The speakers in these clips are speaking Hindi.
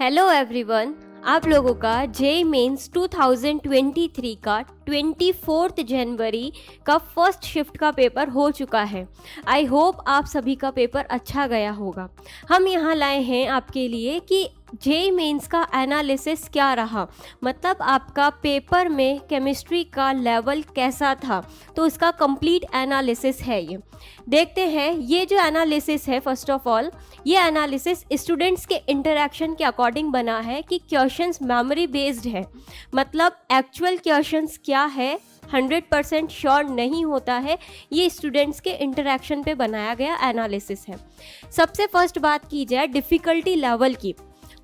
हेलो एवरीवन, आप लोगों का जेईई मेंस 2023 का 24 जनवरी का फर्स्ट शिफ्ट का पेपर हो चुका है। आई होप आप सभी का पेपर अच्छा गया होगा। हम यहाँ लाए हैं आपके लिए कि जेईई मेंस का एनालिसिस क्या रहा, मतलब आपका पेपर में केमिस्ट्री का लेवल कैसा था, तो इसका कंप्लीट एनालिसिस है। ये देखते हैं। ये जो एनालिसिस है, फर्स्ट ऑफ ऑल ये एनालिसिस स्टूडेंट्स के इंटरेक्शन के अकॉर्डिंग बना है कि क्वेश्चंस मेमोरी बेस्ड है, मतलब एक्चुअल क्वेश्चंस क्या है 100% श्योर नहीं होता है। ये स्टूडेंट्स के इंटरेक्शन पे बनाया गया एनालिसिस है। सबसे फर्स्ट बात की जाए डिफ़िकल्टी लेवल की,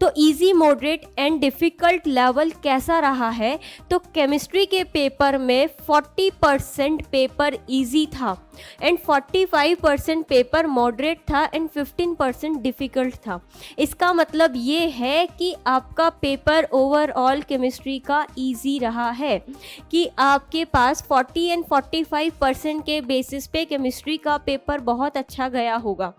तो easy, moderate and difficult level कैसा रहा है, तो केमिस्ट्री के पेपर में 40% पेपर इजी था एंड 45% पेपर मॉडरेट था एंड 15% डिफ़िकल्ट था। इसका मतलब ये है कि आपका पेपर ओवरऑल केमिस्ट्री का इजी रहा है, कि आपके पास 40 एंड 45% के बेसिस पे केमिस्ट्री का पेपर बहुत अच्छा गया होगा।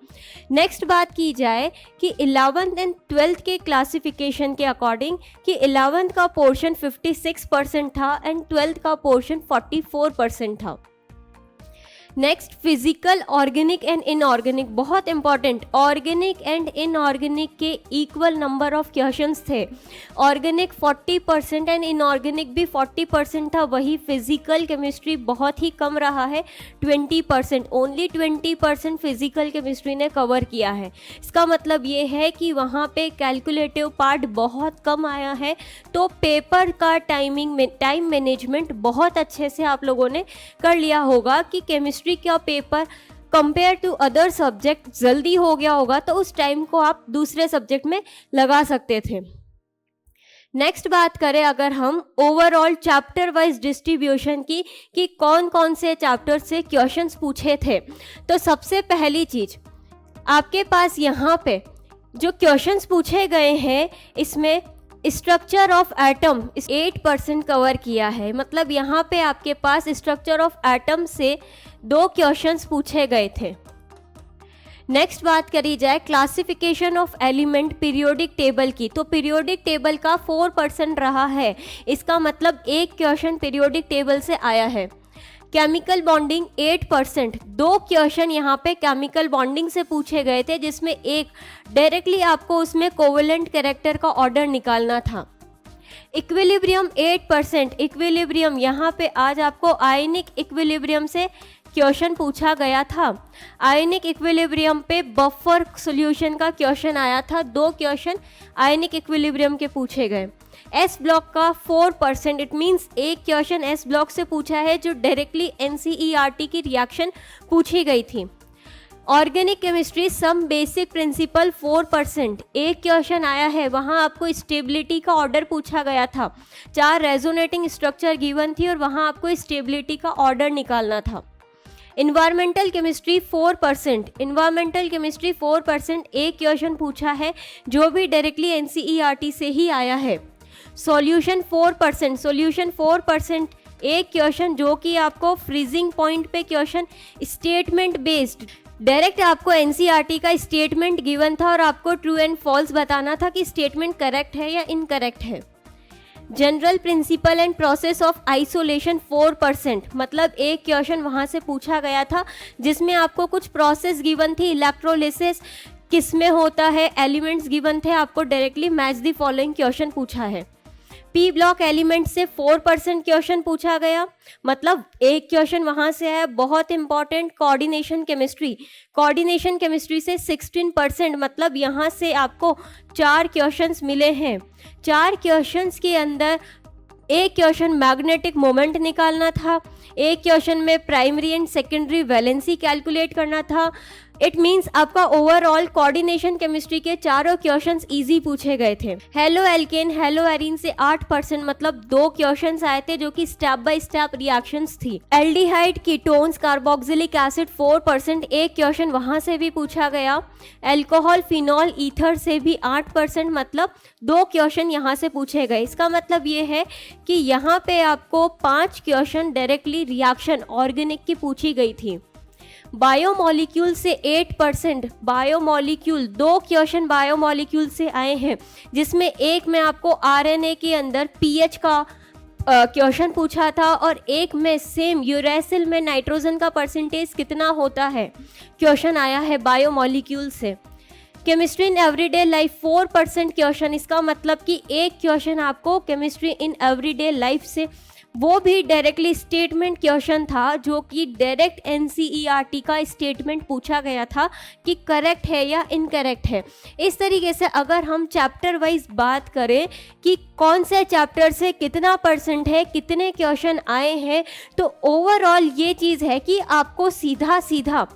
नेक्स्ट बात की जाए कि 11th एंड 12th के क्लासिफिकेशन के अकॉर्डिंग कि 11th का पोर्शन 56% था एंड 12th का पोर्शन 44% था। Next physical, organic and inorganic, बहुत इंपॉर्टेंट, ऑर्गेनिक एंड इनऑर्गेनिक के इक्वल नंबर ऑफ क्वेश्चंस थे। ऑर्गेनिक 40% एंड इनऑर्गेनिक भी 40% था। वही फिजिकल केमिस्ट्री बहुत ही कम रहा है, 20%, ओनली 20% फिजिकल केमिस्ट्री ने कवर किया है। इसका मतलब ये है कि वहाँ पे कैलकुलेटिव पार्ट बहुत कम आया है। तो पेपर का टाइम मैनेजमेंट बहुत अच्छे से आप लोगों ने कर लिया होगा कि केमिस्ट्री का paper compare to other subject जल्दी हो गया होगा, तो उस टाइम को आप दूसरे सब्जेक्ट में लगा सकते थे। नेक्स्ट बात करें अगर हम ओवरऑल चैप्टर वाइज डिस्ट्रीब्यूशन की, कि कौन कौन से चैप्टर से क्वेश्चंस पूछे थे, तो सबसे पहली चीज आपके पास यहाँ पे जो क्वेश्चंस पूछे गए हैं, इसमें स्ट्रक्चर ऑफ एटम 8% कवर किया है। मतलब यहाँ पे आपके पास स्ट्रक्चर ऑफ एटम से 2 क्वेश्चंस पूछे गए थे। नेक्स्ट बात करी जाए classification of element periodic table की, तो पीरियोडिक टेबल का 4% रहा है। इसका मतलब एक क्वेश्चन पीरियोडिक टेबल से आया है। केमिकल बॉन्डिंग 8%, 2 क्वेश्चन यहाँ पे केमिकल बॉन्डिंग से पूछे गए थे, जिसमें एक डायरेक्टली आपको उसमें कोवेलेंट कैरेक्टर का ऑर्डर निकालना था। इक्विलिब्रियम 8%, इक्विलिब्रियम यहाँ पे आज आपको आयनिक इक्विलिब्रियम से क्वेश्चन पूछा गया था। आयनिक इक्विलिब्रियम पे बफर सॉल्यूशन का क्वेश्चन आया था। 2 क्वेश्चन आयनिक इक्विलिब्रियम के पूछे गए। एस ब्लॉक का 4%, इट मीन्स एक क्वेश्चन एस ब्लॉक से पूछा है जो डायरेक्टली एनसीईआरटी की रिएक्शन पूछी गई थी। Organic chemistry some basic principle 4%, एक क्वेश्चन आया है, वहाँ आपको स्टेबिलिटी का ऑर्डर पूछा गया था। 4 रेजोनेटिंग स्ट्रक्चर गिवन थी और वहाँ आपको स्टेबिलिटी का ऑर्डर निकालना था। इन्वायरमेंटल केमिस्ट्री 4%, इन्वायरमेंटल केमिस्ट्री 4%, एक क्वेश्चन पूछा है जो भी डायरेक्टली एनसीईआरटी से ही आया है। सॉल्यूशन 4%, सॉल्यूशन 4%, एक क्वेश्चन जो कि आपको फ्रीजिंग पॉइंट पे क्वेश्चन स्टेटमेंट बेस्ड, डायरेक्ट आपको एनसीईआरटी का स्टेटमेंट गिवन था और आपको ट्रू एंड फॉल्स बताना था कि स्टेटमेंट करेक्ट है या इनकरेक्ट है। General principle and process of isolation 4%, मतलब एक क्वेश्चन वहाँ से पूछा गया था जिसमें आपको कुछ प्रोसेस गिवन थी, इलेक्ट्रोलिसिस किस में होता है, एलिमेंट्स गिवन थे, आपको directly match the following question पूछा है। पी ब्लॉक एलिमेंट से 4% क्वेश्चन पूछा गया, मतलब एक क्वेश्चन वहाँ से है। बहुत important coordination chemistry, coordination chemistry से 16%, मतलब यहाँ से आपको 4 क्वेश्चंस मिले हैं। 4 क्वेश्चंस के अंदर एक क्वेश्चन मैग्नेटिक मोमेंट निकालना था, एक क्वेश्चन में primary and secondary valency calculate करना था। इट मीन्स आपका ओवरऑल कोऑर्डिनेशन केमिस्ट्री के चारों क्वेश्चंस इजी पूछे गए थे। हेलो एल्केन, हेलो एरीन से 8%, मतलब 2 क्वेश्चंस आए थे जो कि स्टेप बाय स्टेप रिएक्शंस थी। एल्डिहाइड, कीटोन्स, कार्बोक्सिलिक एसिड 4%, एक क्वेश्चन वहां से भी पूछा गया। एल्कोहल, फिनॉल, ईथर से भी 8%, मतलब 2 क्वेश्चन यहाँ से पूछे गए। इसका मतलब ये है कि यहाँ पे आपको 5 क्वेश्चन डायरेक्टली रिएक्शन ऑर्गेनिक की पूछी गई थी। बायोमोलिक्यूल से 8%, बायोमोलिक्यूल 2 क्वेश्चन बायोमोलिक्यूल से आए हैं, जिसमें एक में आपको आरएनए के अंदर पीएच का क्वेश्चन पूछा था और एक में सेम यूरेसिल में नाइट्रोजन का परसेंटेज कितना होता है क्वेश्चन आया है बायोमोलिक्यूल से। Chemistry in everyday life 4% question, इसका मतलब कि एक क्वेश्चन आपको केमिस्ट्री इन एवरीडे लाइफ से, वो भी डायरेक्टली स्टेटमेंट क्वेश्चन था, जो कि डायरेक्ट एनसीईआरटी का स्टेटमेंट पूछा गया था कि करेक्ट है या इनकरेक्ट है। इस तरीके से अगर हम चैप्टर वाइज बात करें कि कौन से चैप्टर से कितना परसेंट है, कितने क्वेश्चन आए हैं, तो ओवरऑल ये चीज़ है कि आपको सीधा सीधा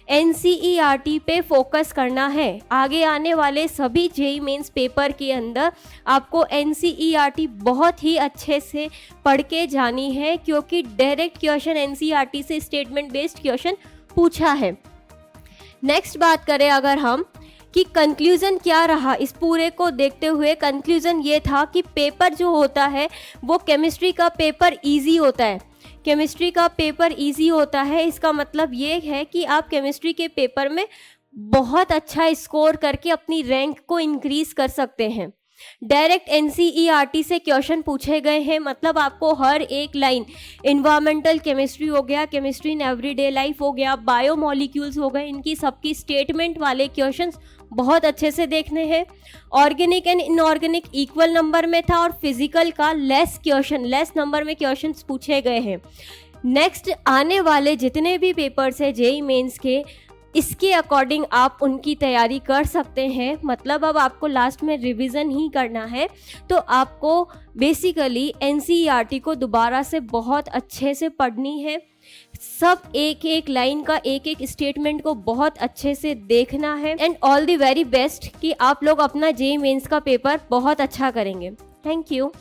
एनसीईआरटी पे फोकस करना है। आगे आने वाले सभी जेईई मेंस पेपर के अंदर आपको एनसीईआरटी बहुत ही अच्छे से पढ़ के जानी है, क्योंकि डायरेक्ट क्वेश्चन एनसीईआरटी से स्टेटमेंट बेस्ड क्वेश्चन पूछा है। नेक्स्ट बात करें अगर हम कि कंक्लूज़न क्या रहा इस पूरे को देखते हुए, कंक्लूज़न ये था कि पेपर जो होता है वो केमिस्ट्री का पेपर इजी होता है। केमिस्ट्री का पेपर इजी होता है, इसका मतलब ये है कि आप केमिस्ट्री के पेपर में बहुत अच्छा स्कोर करके अपनी रैंक को इंक्रीज कर सकते हैं। डायरेक्ट एनसीईआरटी से क्वेश्चन पूछे गए हैं, मतलब आपको हर एक लाइन, इन्वायरमेंटल केमिस्ट्री हो गया, केमिस्ट्री इन एवरीडे लाइफ हो गया, बायोमोलिक्यूल्स हो गए, इनकी सबकी स्टेटमेंट वाले क्वेश्चंस बहुत अच्छे से देखने हैं। Organic and inorganic equal number में था और फिजिकल का लेस नंबर में क्वेश्चंस पूछे गए हैं। नेक्स्ट आने वाले जितने भी पेपर्स है जेईई मेंस के, इसके अकॉर्डिंग आप उनकी तैयारी कर सकते हैं। मतलब अब आपको लास्ट में रिवीजन ही करना है, तो आपको बेसिकली एनसीईआरटी को दोबारा से बहुत अच्छे से पढ़नी है। सब एक एक लाइन का, एक एक स्टेटमेंट को बहुत अच्छे से देखना है। And all the very best कि आप लोग अपना जेईई मेंस का पेपर बहुत अच्छा करेंगे। Thank you.